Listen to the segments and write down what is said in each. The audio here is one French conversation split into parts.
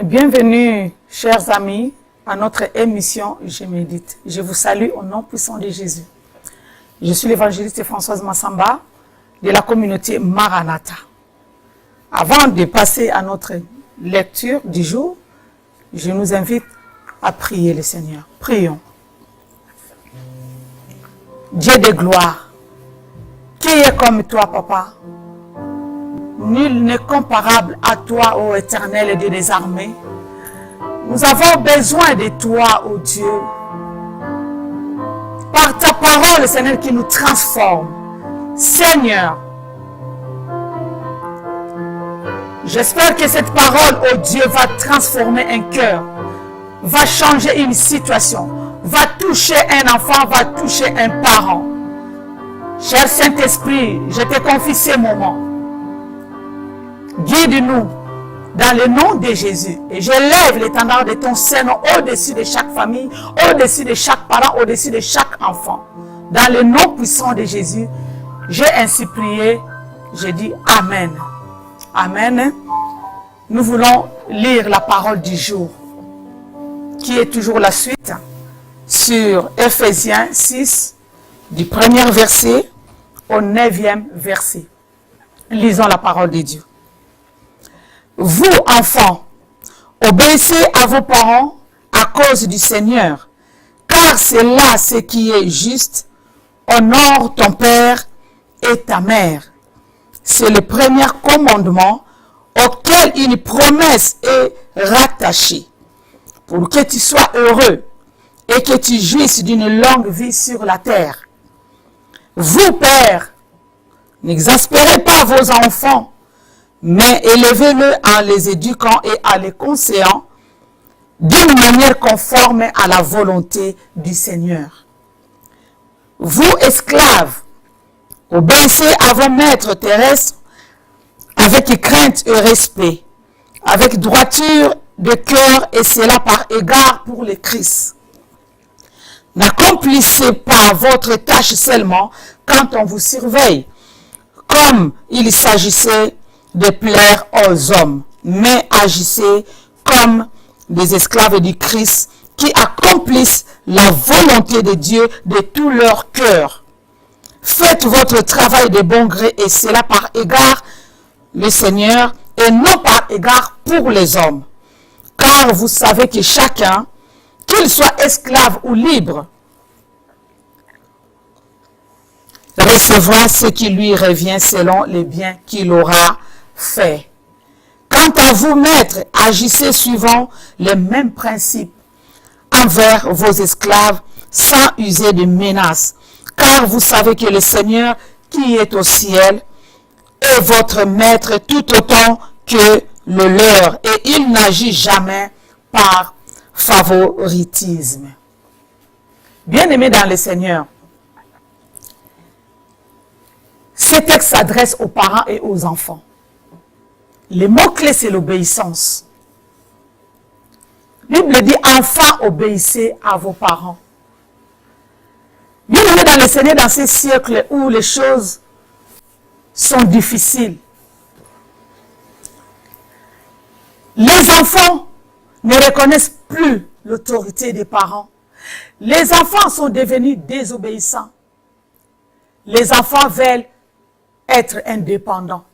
Bienvenue, chers amis, à notre émission Je médite. Je vous salue au nom puissant de Jésus. Je suis l'évangéliste Françoise Massamba de la communauté Maranatha. Avant de passer à notre lecture du jour, je nous invite à prier le Seigneur. Prions. Dieu de gloire, qui est comme toi, Papa? Nul n'est comparable à toi, ô Éternel Dieu des armées. Nous avons besoin de toi, ô Dieu. Par ta parole, Seigneur, qui nous transforme. Seigneur, j'espère que cette parole, ô Dieu, va transformer un cœur, va changer une situation, va toucher un enfant, va toucher un parent. Cher Saint-Esprit, je te confie ces moments. Guide-nous dans le nom de Jésus. Et je lève l'étendard de ton Seigneur au-dessus de chaque famille, au-dessus de chaque parent, au-dessus de chaque enfant. Dans le nom puissant de Jésus, j'ai ainsi prié. Je dis Amen. Amen. Nous voulons lire la parole du jour, qui est toujours la suite, sur Ephésiens 6, du premier verset au 9e verset. Lisons la parole de Dieu. Vous, enfants, obéissez à vos parents à cause du Seigneur, car c'est là ce qui est juste. Honore ton père et ta mère. C'est le premier commandement auquel une promesse est rattachée, pour que tu sois heureux et que tu jouisses d'une longue vie sur la terre. Vous, pères, n'exaspérez pas vos enfants, mais élevez-le en les éduquant et en les conseillant d'une manière conforme à la volonté du Seigneur. Vous, esclaves, obéissez à vos maîtres terrestres avec crainte et respect, avec droiture de cœur, et cela par égard pour le Christ. N'accomplissez pas votre tâche seulement quand on vous surveille, comme il s'agissait de plaire aux hommes, mais agissez comme des esclaves du Christ qui accomplissent la volonté de Dieu de tout leur cœur. Faites votre travail de bon gré, et cela par égard le Seigneur et non par égard pour les hommes. Car vous savez que chacun, qu'il soit esclave ou libre, recevra ce qui lui revient selon les biens qu'il aura fait. Quant à vous, maîtres, agissez suivant les mêmes principes envers vos esclaves, sans user de menaces, car vous savez que le Seigneur qui est au ciel est votre maître tout autant que le leur, et il n'agit jamais par favoritisme. Bien-aimés dans le Seigneur, ce texte s'adresse aux parents et aux enfants. Le mot-clé, c'est l'obéissance. La Bible dit, enfants, obéissez à vos parents. Bien-aimés dans le Seigneur, dans ces siècles où les choses sont difficiles, les enfants ne reconnaissent plus l'autorité des parents. Les enfants sont devenus désobéissants. Les enfants veulent être indépendants.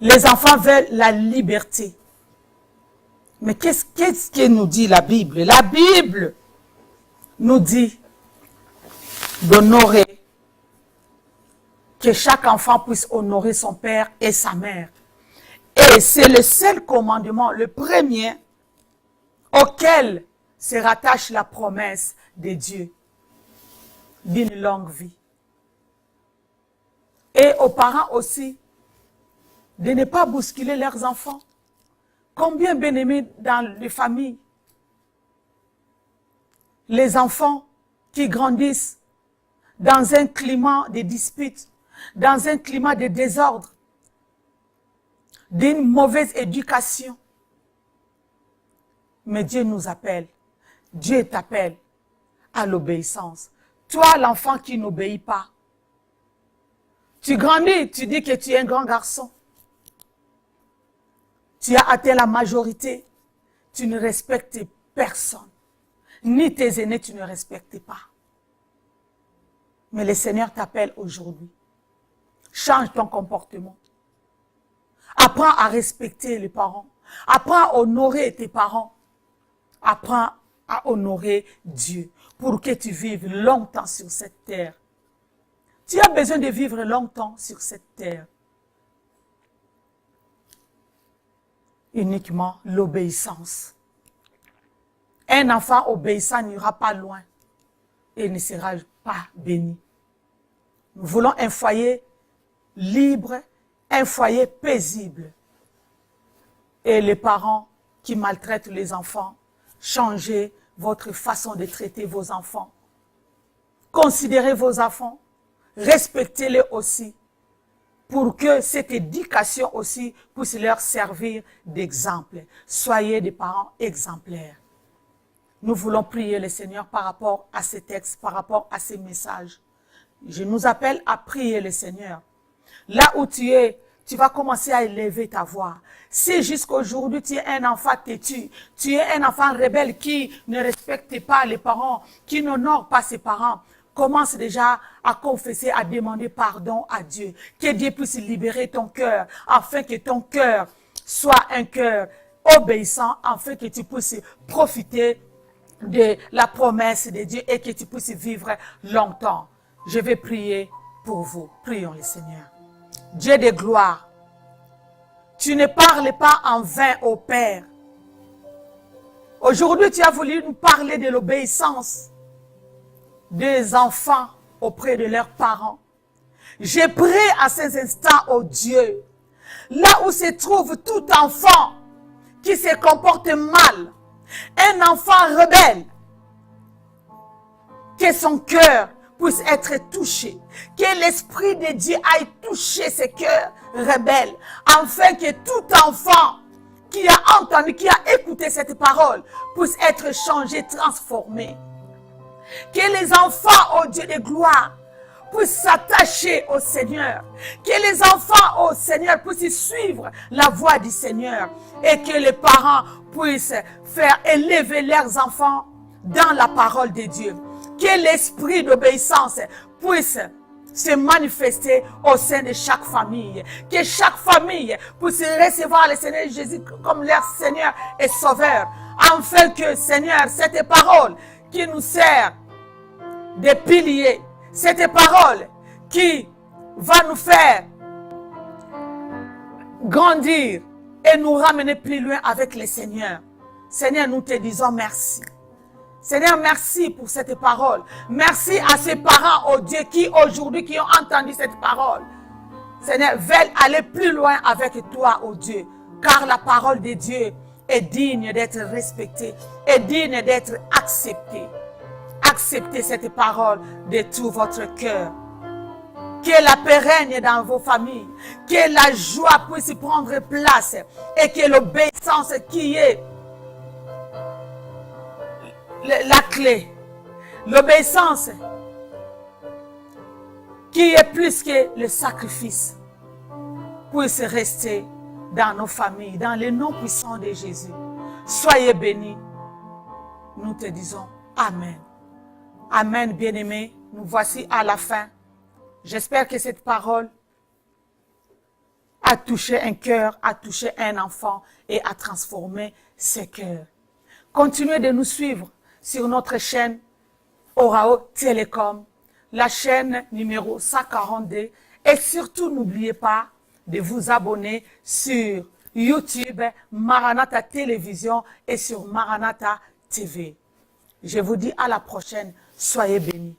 Les enfants veulent la liberté. Mais qu'est-ce que nous dit la Bible? La Bible nous dit d'honorer, que chaque enfant puisse honorer son père et sa mère. Et c'est le seul commandement, le premier, auquel se rattache la promesse de Dieu d'une longue vie. Et aux parents aussi, de ne pas bousculer leurs enfants. Combien, bien-aimés dans les familles, les enfants qui grandissent dans un climat de disputes, dans un climat de désordre, d'une mauvaise éducation. Mais Dieu nous appelle, Dieu t'appelle à l'obéissance. Toi, l'enfant qui n'obéit pas, tu grandis, tu dis que tu es un grand garçon. Tu as atteint la majorité, tu ne respectes personne. Ni tes aînés, tu ne respectes pas. Mais le Seigneur t'appelle aujourd'hui. Change ton comportement. Apprends à respecter les parents. Apprends à honorer tes parents. Apprends à honorer Dieu pour que tu vives longtemps sur cette terre. Tu as besoin de vivre longtemps sur cette terre. Uniquement l'obéissance. Un enfant obéissant n'ira pas loin et ne sera pas béni. Nous voulons un foyer libre, un foyer paisible. Et les parents qui maltraitent les enfants, changez votre façon de traiter vos enfants. Considérez vos enfants, respectez-les aussi, pour que cette éducation aussi puisse leur servir d'exemple. Soyez des parents exemplaires. Nous voulons prier le Seigneur par rapport à ces textes, par rapport à ces messages. Je nous appelle à prier le Seigneur. Là où tu es, tu vas commencer à élever ta voix. Si jusqu'aujourd'hui tu es un enfant têtu, tu es un enfant rebelle qui ne respecte pas les parents, qui n'honore pas ses parents, commence déjà à confesser, à demander pardon à Dieu. Que Dieu puisse libérer ton cœur, afin que ton cœur soit un cœur obéissant, afin que tu puisses profiter de la promesse de Dieu et que tu puisses vivre longtemps. Je vais prier pour vous. Prions le Seigneur. Dieu de gloire, tu ne parles pas en vain au Père. Aujourd'hui, tu as voulu nous parler de l'obéissance des enfants auprès de leurs parents. J'ai prié à ces instants, ô Dieu, là où se trouve tout enfant qui se comporte mal, un enfant rebelle, que son cœur puisse être touché, que l'Esprit de Dieu aille toucher ce cœurs rebelles, afin que tout enfant qui a entendu, qui a écouté cette parole, puisse être changé, transformé. Que les enfants, ô Dieu de gloire, puissent s'attacher au Seigneur. Que les enfants, ô Seigneur, puissent suivre la voie du Seigneur. Et que les parents puissent faire élever leurs enfants dans la parole de Dieu. Que l'esprit d'obéissance puisse se manifester au sein de chaque famille. Que chaque famille puisse recevoir le Seigneur Jésus comme leur Seigneur et Sauveur. Afin que, Seigneur, cette parole qui nous sert de pilier, cette parole qui va nous faire grandir et nous ramener plus loin avec le Seigneur. Seigneur, nous te disons merci. Seigneur, merci pour cette parole. Merci à ces parents, oh Dieu, qui aujourd'hui, qui ont entendu cette parole. Seigneur, veulent aller plus loin avec toi, oh Dieu, car la parole de Dieu est digne d'être respectée, est digne d'être acceptée. Acceptez cette parole de tout votre cœur. Que la paix règne dans vos familles. Que la joie puisse prendre place. Et que l'obéissance qui est la clé. L'obéissance qui est plus que le sacrifice puisse rester dans nos familles, dans le nom puissant de Jésus. Soyez bénis. Nous te disons Amen. Amen, bien-aimés. Nous voici à la fin. J'espère que cette parole a touché un cœur, a touché un enfant et a transformé ses cœurs. Continuez de nous suivre sur notre chaîne Orao Télécom, la chaîne numéro 142. Et surtout, n'oubliez pas de vous abonner sur YouTube, Maranatha Télévision et sur Maranatha TV. Je vous dis à la prochaine. Soyez bénis.